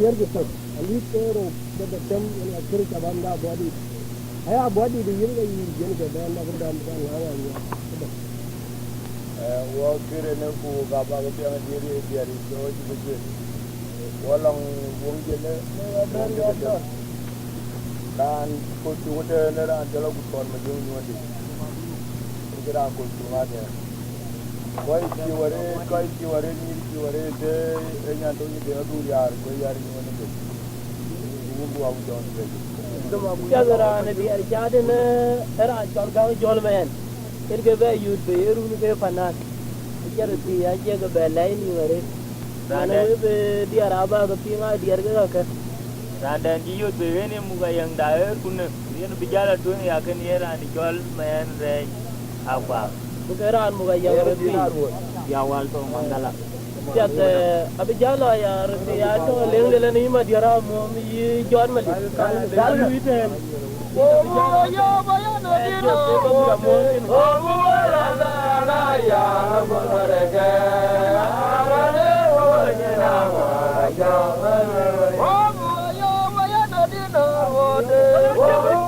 here the stuff. A little the term in a critic abanda body. I have body the year you get the band of them. Walk here and then go back to the area. There is no good. Walong won't get it. And go to water and tell us what I'm doing. Get out to Mother. Why you were in, quite you were in, you were in, and I told you the other yard, where you are in one of them. You will go out on the Jagara and the Arjadin, Era Jolman. It gave a youth be a room of Panas. Charity, I get a bell line you were it. And the Araba, the Pima, the Argaka. And then you be any Mugayang Dyer, couldn't be Jala doing Yakan and the Jolman. Apa? Bukan mugaya ya walto mandala. Jadi abijala ya ya to lele ni ma diara mo mi John mali. Dalu ite. Oh ya baya no dino. Oh la ya morege. Arale o nyina wa ya. Oh ya baya no dino. Oh la ya.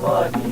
Body.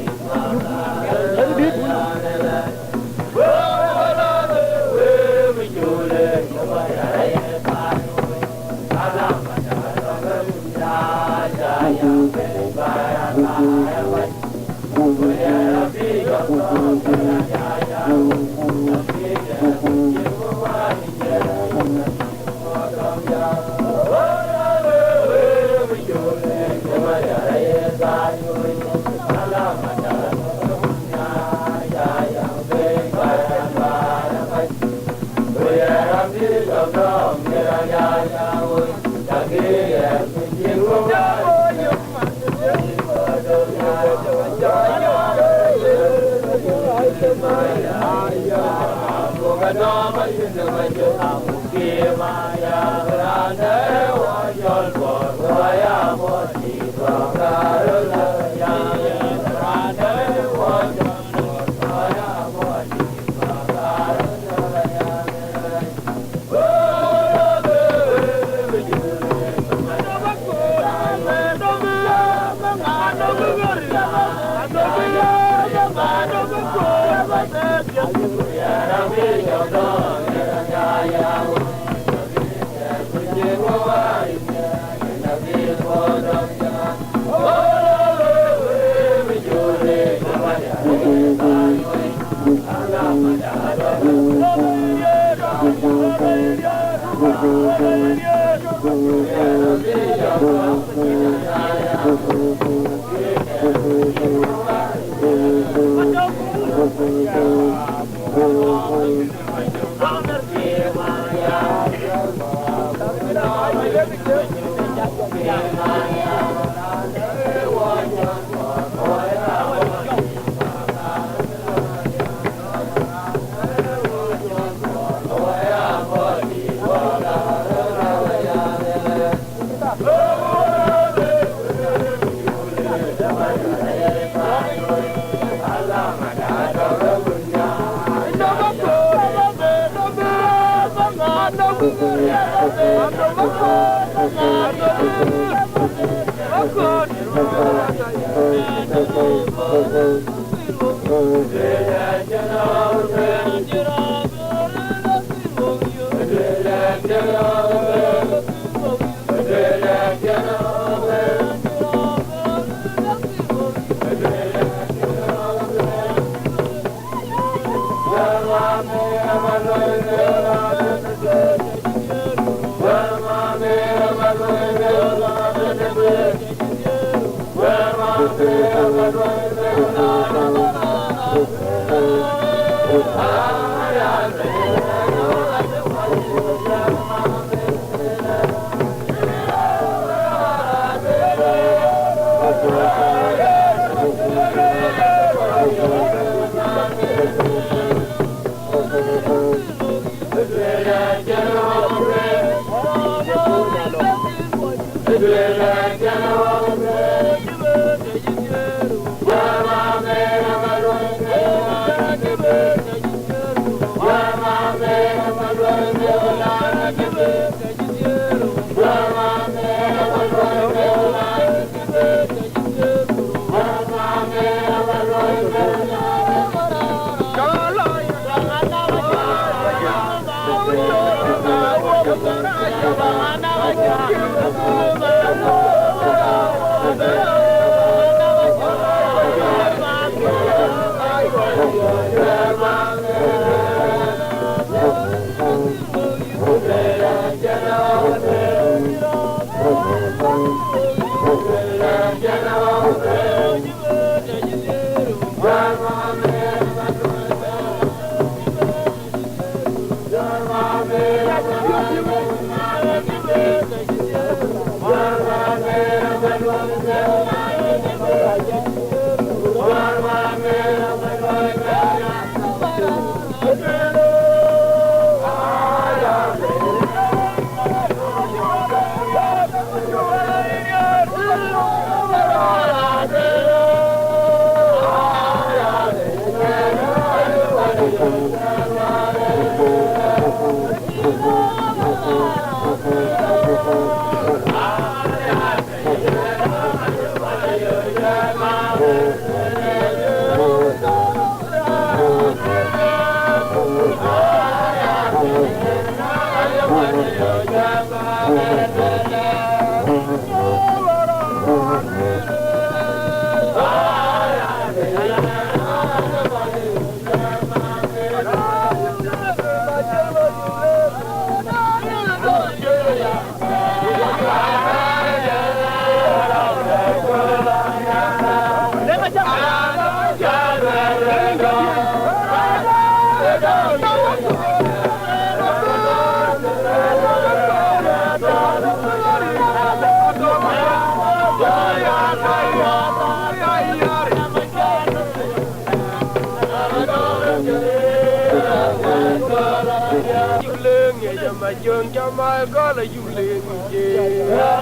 mà dương cho mai có là du liền gì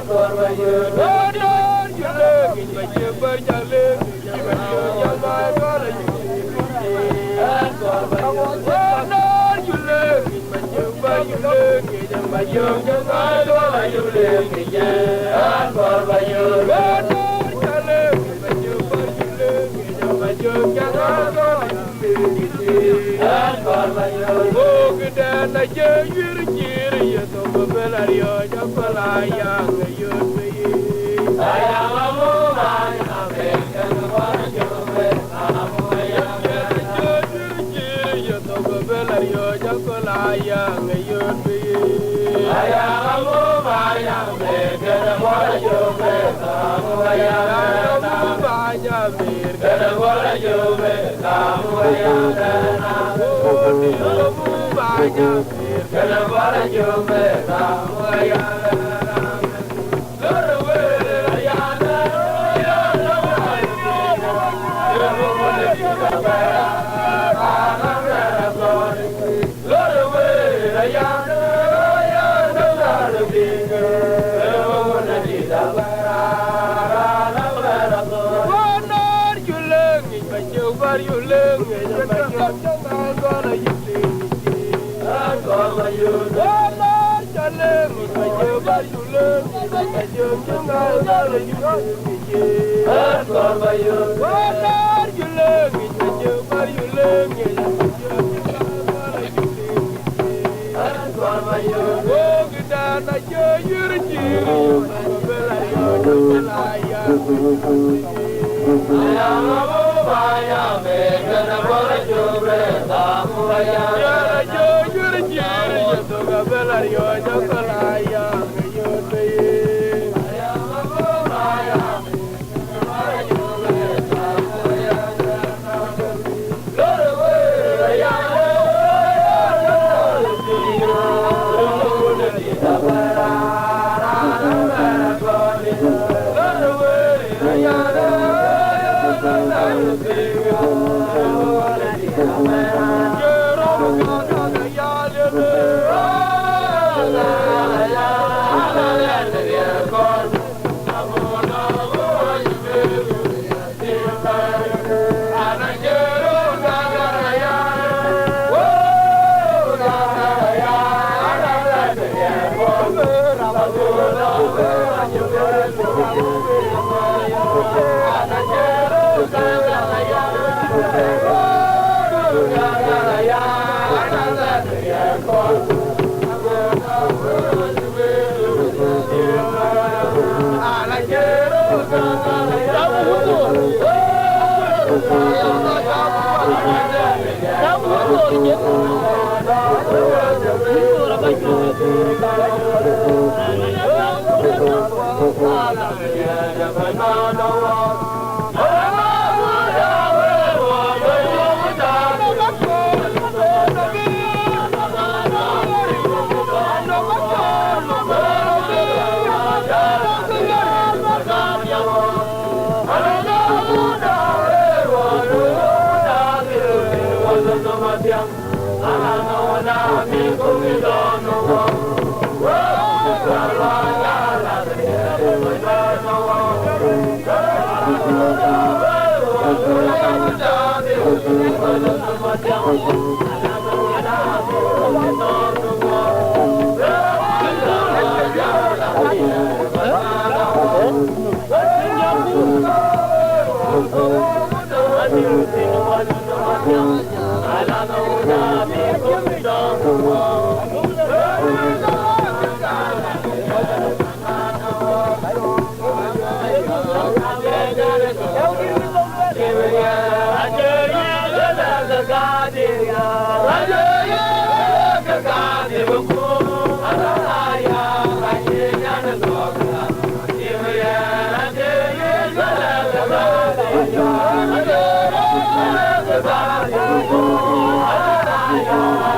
còn mà dương đó du lên mà dương với cha lên mà dương cho mai có là du liền gì còn mà dương đó du lên mà dương với du lên mà dương cho mai có là du liền gì còn mà dương đó cha lên mà dương với du lên mà dương cho mai có là du liền gì còn mà dương ô cái đàn là chơi ya to belario ya palaya ngayon me ayamamu ya beken wajyo me amoya ya to belario ya palaya ngayon me ayamamu ya beken wajyo me amoya ya beken wajyo me amoya ya Kala wala jume ramaya lorwe ayana ya lorwe lorwe kibara anamra lorwe lorwe ayana ya lorwe lorwe kibara anamra lorwe wanar juleng bajubar juleng bajubar gala yuli còn mà dương đó cho lên mà dương bao nhiêu lên mà dương cho ngài đó là dương gì còn mà dương đó cho lên mà dương bao nhiêu lên mà dương cho ngài đó là dương còn mà dương ô người ta là chơi dưới chi mà về lại rồi lại ya Maya me kana bora jobre ta maya ya yo yo to gabela yo yo kalaya yo te ya maya me kana bora jobre ta maya lore we ya Bye.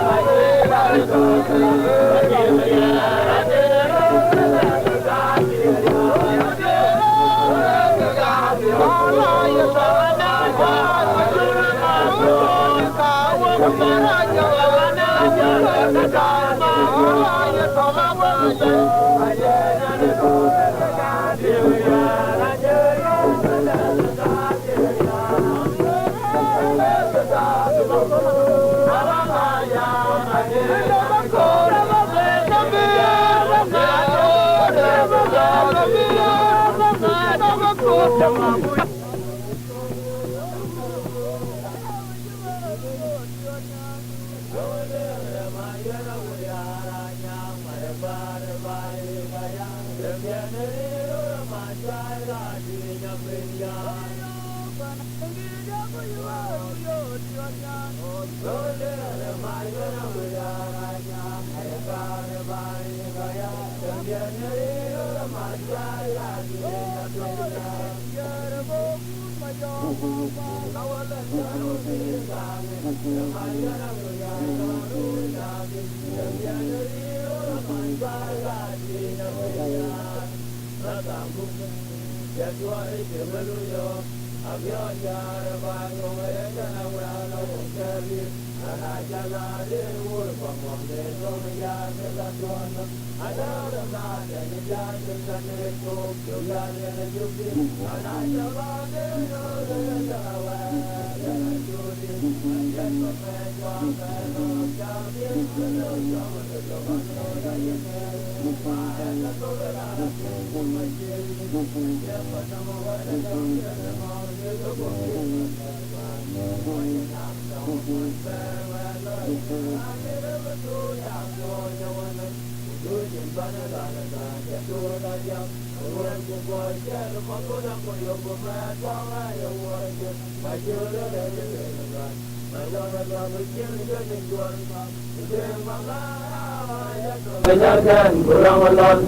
Penyakan kurang melon,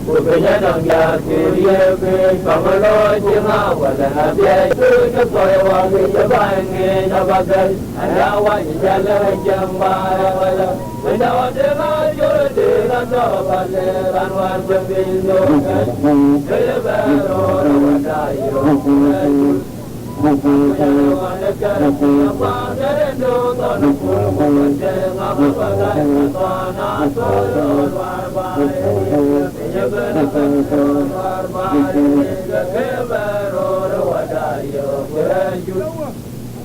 bukannya dongya kiri pengeloi cuma wadah biaya tu kaya wangi jabangi jabakan ada wangi jalan jambal wala mendawa dengan jurus dengan sopan ranwan jembindo kaya baru wadayo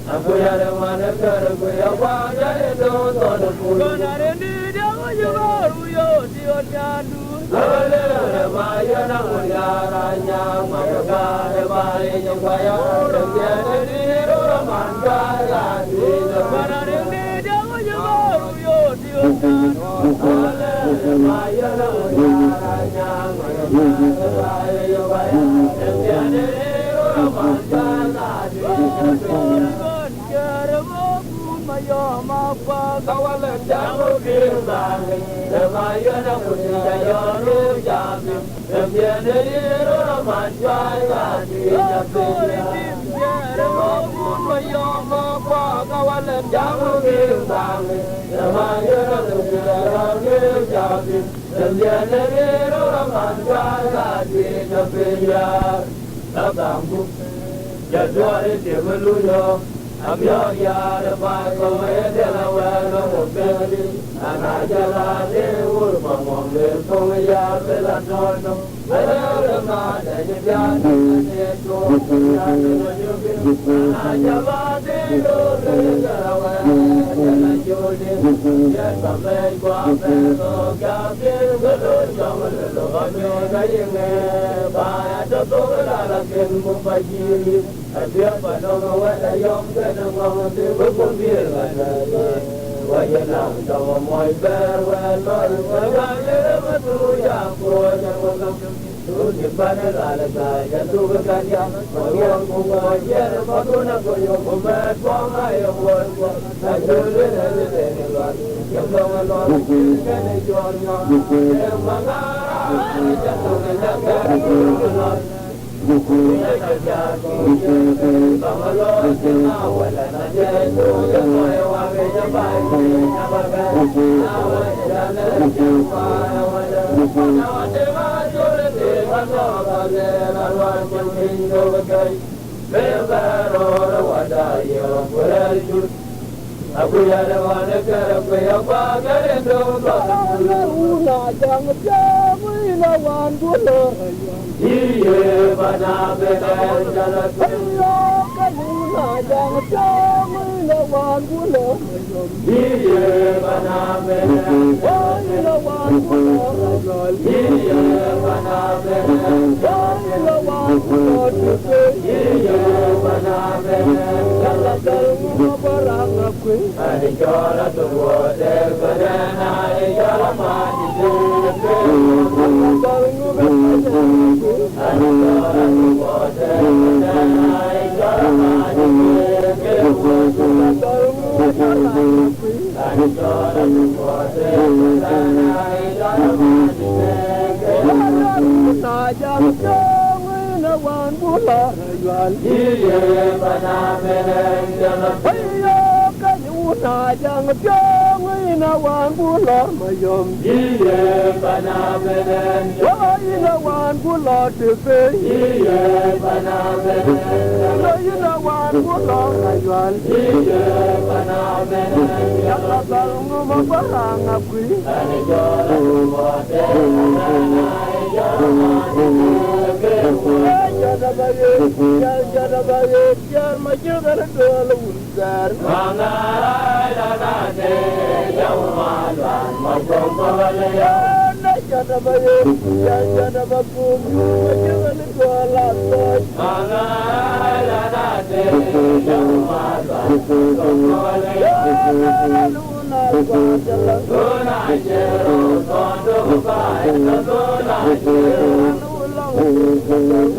aku yang mana kerja yang wajah itu tanah puluh. Kau ni dia baru yo dia jadu. Lalu maya nak muliaranya mereka lebay yang kaya dengan diri roman kaya di depan ini dia baru yo dia jadu. Lalu maya nak muliaranya mereka lebay yang kaya dengan diri roman kaya di depan. Yo mapa kawalan jamu bimbang Lemayo na punya yo lu jami Lembian dari roman jaya di jabin Yo mapa kawalan jamu bimbang Lemayo na punya yo lu jami Lembian dari roman jaya di jabin Tabangku jadwal di meluyo Abya ya depan kawai delawan mukeli, anak jalan lewur pamongel kawai beladon, ada lemah dan jalan itu, jalan jubin, anak jalan lewur delawan jalan jubin, jalan sampai kuapen kafir belur jalan lewur kayenge, bayar tutup lalakin mubajiri, abya panong wala yom Nang berbundir wajah sama moi berwelor wajah betul yang kuat tujuh pada lalai jatuh berkarya yang kuajar patuna koyo kumat wangai yang kuat tajul dari luar yang luar kena jualnya yang mengarah jatuh ke jalan Aku ya da wani karfe ya kwagare da Una jang jang ina wan bulo Iye bana beden jalan Ayo kanuna jang jang ina wan bulo Iye bana beden ina wan bulo Iye bana beden ina wan bulo Iye bana beden Kala kalmu barang aku Ani jola tuwa de beden Ani jola mati de kalmu barang aku Ani jola tuwa de beden Ani jola mati de kalmu barang aku Ani jola tuwa de beden Ani jola mati de Una jang jang ina wan bulo Iye bana beden jalan Ayo kanuna jang jang ina wan bulo mayom Iye bana beden ina wan bulo tepe Iye bana beden ina wan bulo aywan Iye bana beden Kala kalmu barang aku Ani jola tuwa de beden Ani jola mati de Jadabaye, jar majugar dol unzar. Mangarai danate jaumalan majongkole Jadabaye, jadabakum majugar dol asoj. Mangarai danate jaumalan majongkole Luna kwadala, Luna jero kondo bai Luna jero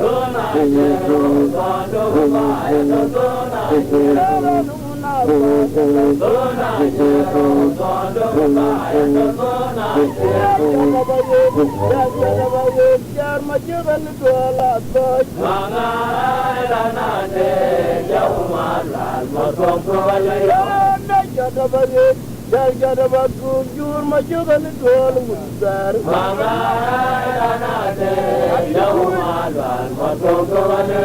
Luna jero kondo bai Luna jero luna kwadala. Luna jero kondo bai Luna jero Jadabaye, jar majugar dol asoj. Mangarai danate jaumalan majongkole Jadabaye, jadabakum jur majugar dol unzar. Mangarai danate jaumalan majongkole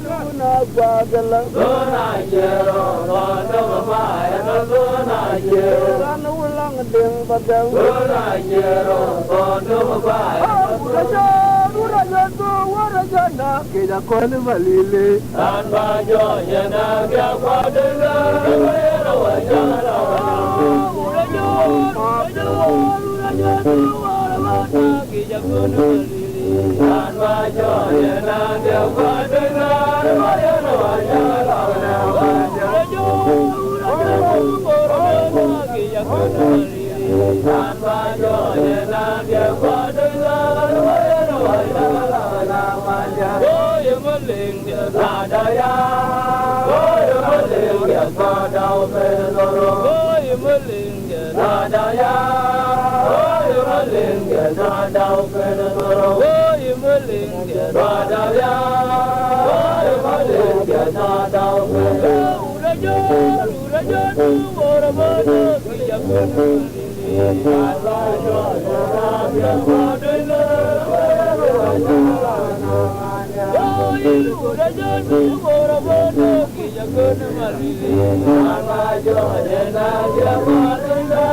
Luna kwadala. Luna jero kondo bai Luna jero Ran ulang deng badang. Luna jero kondo bai Kita kau malile, Tan bajo yana kya kwadega Wera wajara Tan bajo yana kya kwadega Wera wajara Tan bajo yana kya kwadega Wera wajara Oye maling dia sadaya Oye maling dia sadau pedoro Oye maling dia sadaya Oye maling dia sadau pedoro Oye maling dia sadaya Oye maling dia sadau pedoro Ura jor ora mana kia kono Allah jor dia padela Ura jor ora mana kia kono malili Allah jor dia padela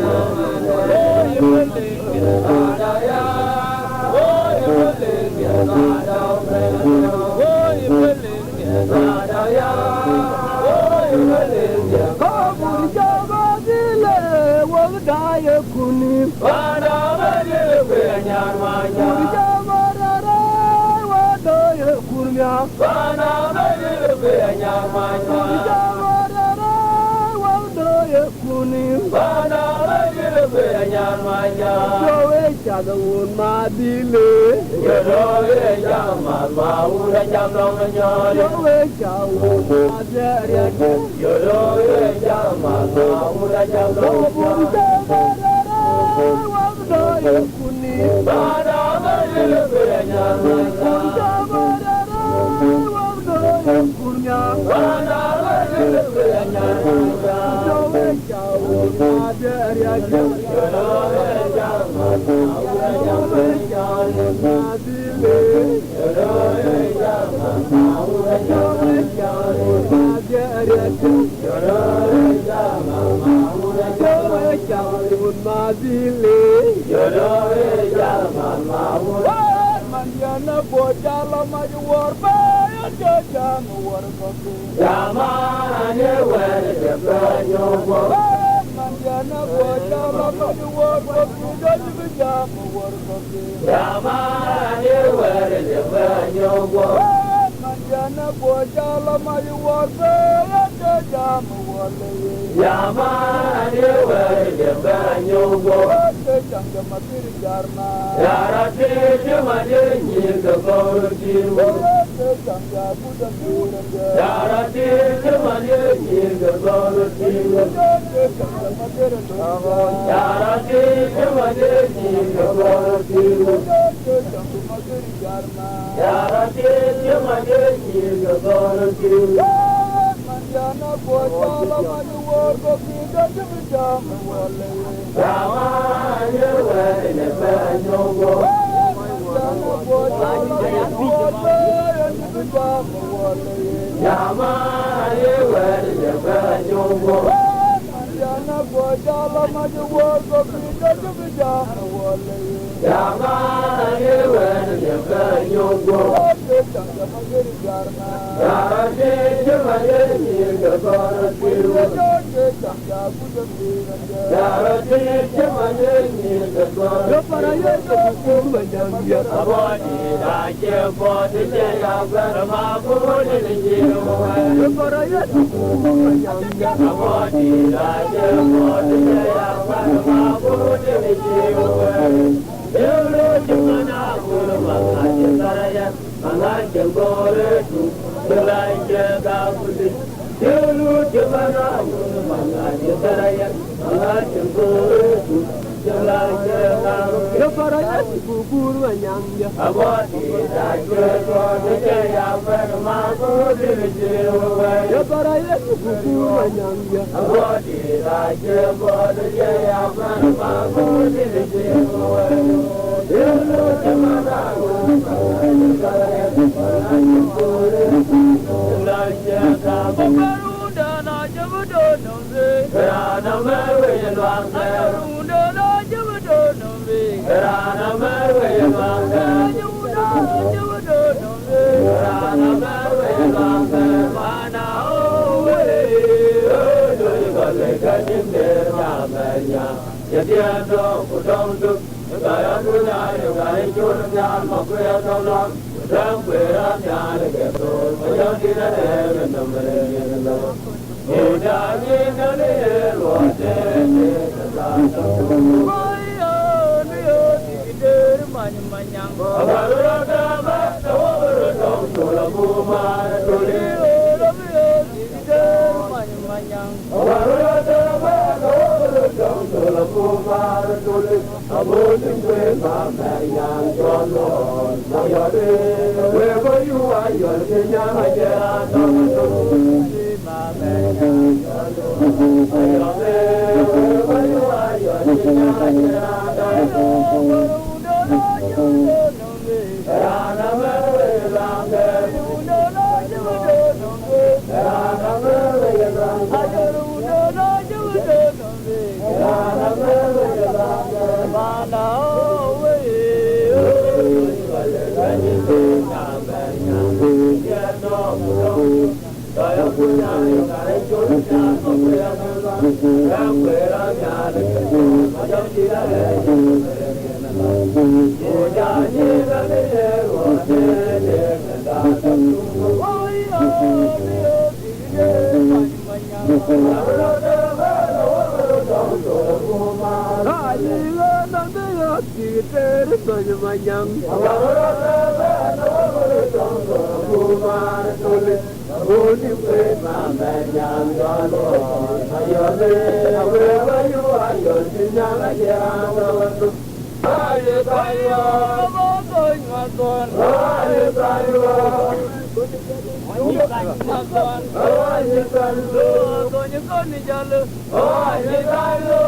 Oye maling dia sadaya Oye maling dia sadau pedoro Oye maling dia sadaya Oye maling dia kabur jawa dile wagdaya kunim. Pada balik penyar manja Jawa rara wagdaya kurnya. Pada balik penyar manja Jawa rara wagdaya kunim. Pada balik penyar manja Jawa jadawun madile. Jodoh jamal mau jam long nyon Jawa jawun madere. Jodoh jamal mau jam long Kabur nyon jawa rara wagdaya kunim. Pada balik Manjana bojala maju warba jajan warga jamane wele jabanyo manjana bojala maju warba jajan warga jamane wele jabanyo manjana bojala maju warba jajan warga jamane wele jabanyo janga matiri jarna yarate jamane nyinga gortiru janga buda kuranga yarate jamane nyinga gortiru janga matiri yarate jamane nyinga gortiru janga matiri jarna yarate jamane nyinga gortiru manjana bojala maju warga kita jam wale jamane wele banyo manjana bojala jamane wele banyo manjana bojala maju warga kita jam wale jamane wele banyo janga magari jarna yarate jamane nyinga gortiru janga buda kuranga yarate jamane nyinga gortiru paraya kurma janga abadi raje bod jaya garma bole jiru paraya kurma janga abadi raje bod jaya garma bole jiru Yelo jamana kurma ajtaraya Mangaj gore tu Jalai jaga putih Yelo jamana kurma ajtaraya Mangaj gore tu Jalai jaga putih Paraya kubur wanyangya Abadi raja god jaya parma bodil jiwa Paraya kubur wanyangya Abadi raja god jaya parma bodil jiwa Yelo jamana kurma ajtaraya Mangaj gore tu Jalai jaga Baruda na jabudo nombe Rana merwe lwanga Baruda na jabudo nombe Rana merwe lwanga Baruda na jabudo nombe Rana merwe lwanga Mana owe Doi gale kajinde ramenya Yadiando kudomdu Gaya kunya Gaya kurnya Makuya tolong Ramkwera nyale keto Mayangina nere namre nere Udagi nale rote Maya niyo tigider manyang Abarura dama Tawara dom Tula bumar tuli Ulabiyo tigider manyang Abarura dama Tawara dom Tula bumar tuli Abutin kwe mamayang Jolon Mayade Wherever you are You're Kenya Majera Tawara Mamayang Jolon Mayade Wherever you are You're Kenya Majera Tawara Rana merwe lange Udana jabudo nombe Rana merwe lange Udana jabudo nombe Rana merwe lange Mana owe Kajinde namanya Yano mudong Daya punya Yogare churnya Makuya melwa Ramkwera nyale keto Majam jirale Ujani gamile rote Dekenda Tumbu Oya Niyo Tigide Manyang Abrode Velo Dondo Kumar Ayiga Nandiyo Tigide Manyang Abrode Velo Dondo Kumar Tuli Uni Kwe Mamanyang Jalon Ayole Wherever you are You're Sinyala Jera Aye tayo, magoy magon. Aye tayo, magon. Aye tayo, magon ni jalu. Aye tayo,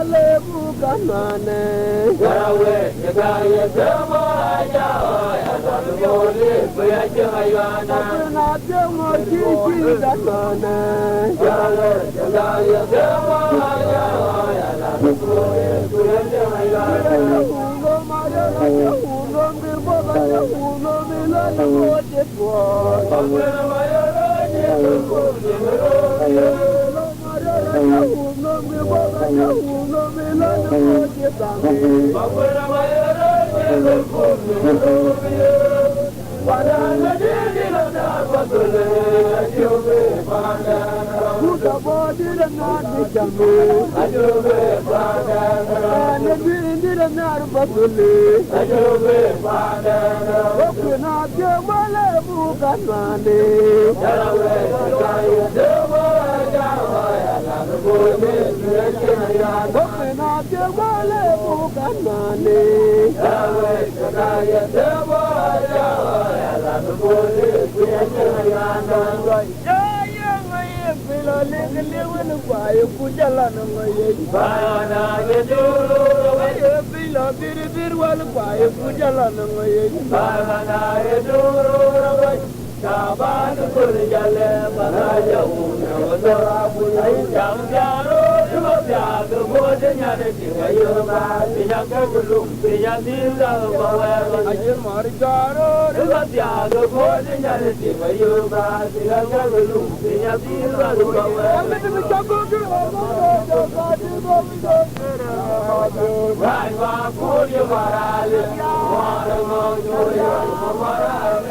male bukanane Yarawe Yagaya Demo Ayaya Yamole Buyajayana na demo kiki danane Yarawe Yagaya Demo Ayaya Yamole Buyajayana uno mare uno birbo uno milane moje kwa Babura Mayara Yamole uno birbo uno milane moje tangi Babura Mayara Yamole Padana Dila Napatule Ajobe Padana Buddha body the not the jamu Ajobe Padana and the did the not batuli Ajobe Padana open up your male bukanane Yarawe Yagaya Demo Ayaya Yamole Buyajayana open up your male bukanane Yarawe Yagaya Demo Ayaya Yamole Buyajayana Bayana Yeduru Bayana Yeduru Kaban Kurjale Baraja Unodora Bulai Jamjaro Dimabya Gurbonya Tiwayoba Pinaka Gulum Pinadila Bawa Ajir Marjaro Dimabya Gurbonya Tiwayoba Pinaka Gulum Pinadila Bawa Right, Puri Marale, Maramo, Marale,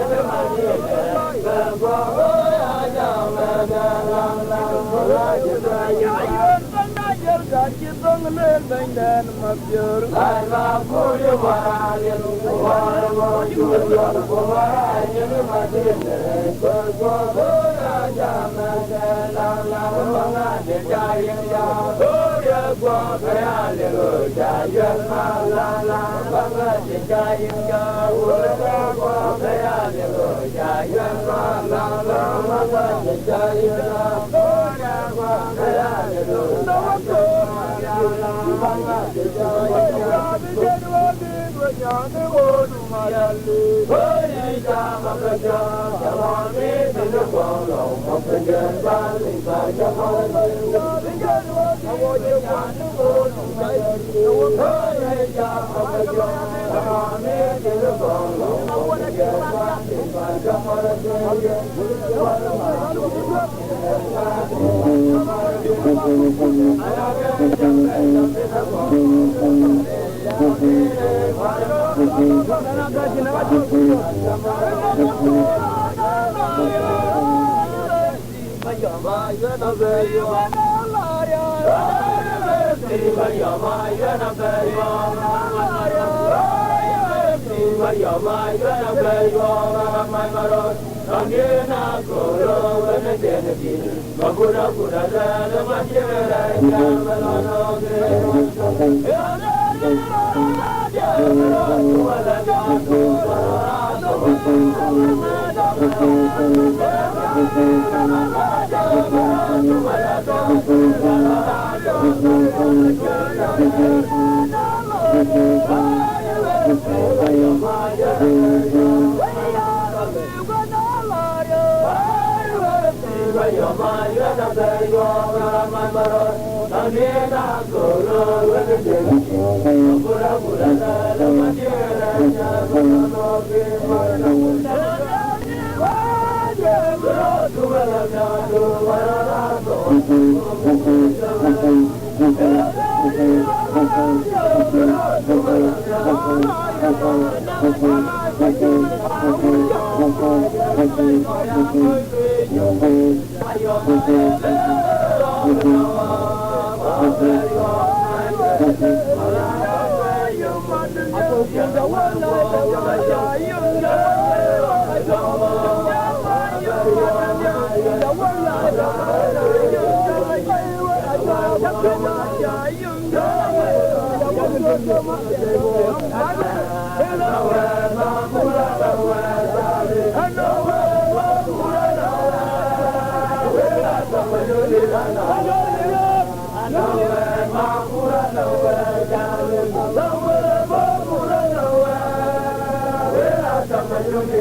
Hello,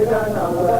Nawe,